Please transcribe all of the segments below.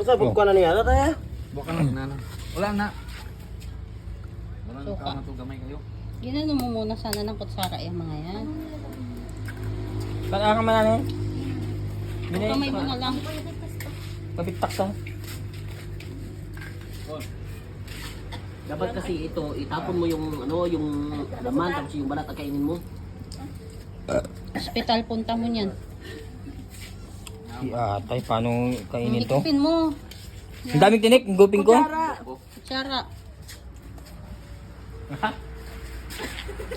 Sa pagkuha na niya tayo. Baka na. Wala na. Wala na kama to gamay kayo. Ginano mo muna sana ng kutsara yung mga yan. Kaya ka man ano? Kamay mo na lang. Mabitak ka. Dapat kasi ito, itapon mo yung ano, yung laman tapos yung balat ang kainin mo. Hospital, punta mo niyan. Si atay, paano kainin to? Higupin mo. Ang daming tinik, gupin ko. Kutsara.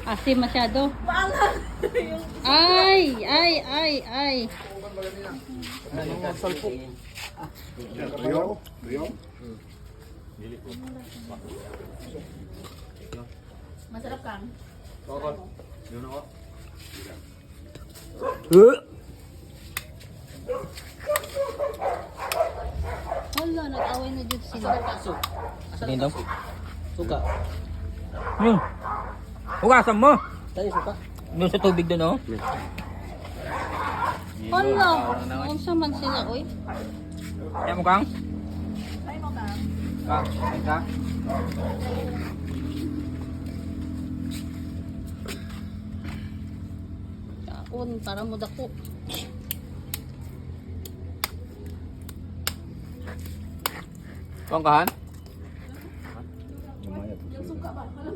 Asim masyado. Ay. Masarap kang. Yun ako. Hala, nag-away na dyan sila. Sige daw. Suka. Hugasan mo. Tayo suka. Doon sa tubig doon, oh. Hala, unsa man sila, oy. Kaya mo kang? Ay mo kang. Ay ka? Kaon, para mo dako. Kaon kahan?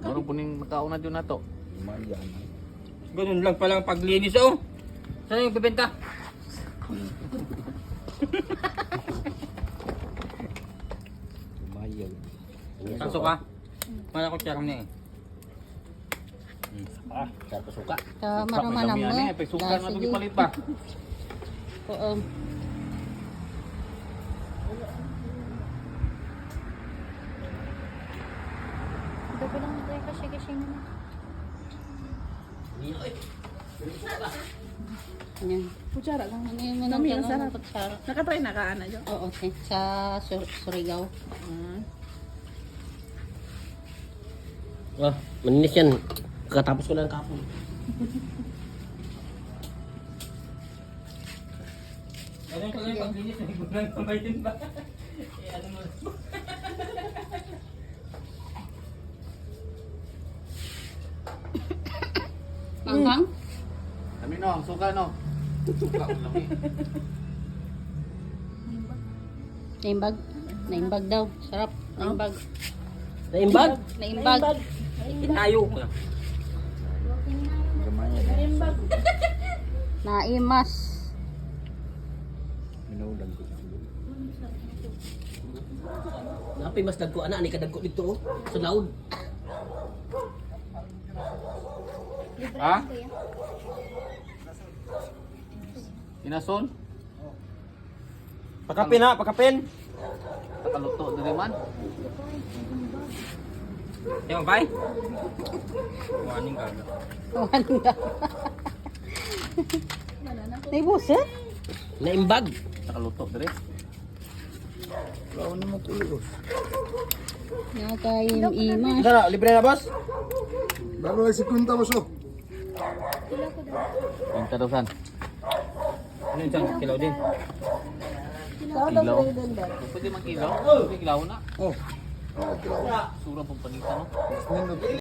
Marong puning makauna dyan na to. Ganun lang palang paglinis, oh. Saan yung bibenta? Kaso ka? Mala ko tiyarang na eh. Sarap suka. Ka maramanam mo. Pagsukan na ito palit pa. Oo. Dapat lang tayo kasi mo. Yan. Kutsara lang. Ano yung Dami, mga ang sarap. kutsara? Nakatry na ka, Ana, Jo? Oo, okay. Sa Surigao. Ah, maninis yan. Kakatapos ko lang kapon. Ganun pala yung paglinis, may gulang kamay din ba? Ano mo? Manghang? Kami no, ang suka no. Suka ko lang eh. Naimbag? Naimbag daw. Sarap. Naimbag. Naimbag? Naimbag. Tayo. Naimas. Napi mas dagko ana ni kadagko dito oh. Sa laod. Ha? Inason? Pakapin ha, pakapin. Nakaluto diri man. Di mo, bay? Warning ka. Kawan nga. Naibuset? Naimbag. Nakaluto diri. Nakaimas. Isa na, libre na boss. Bago ay 50 mo so. 20,000. Ano yung saan? Kilaw din. Kilaw. Pwede man kilaw. Pwede kilaw na. Oh. Sura pong panita no.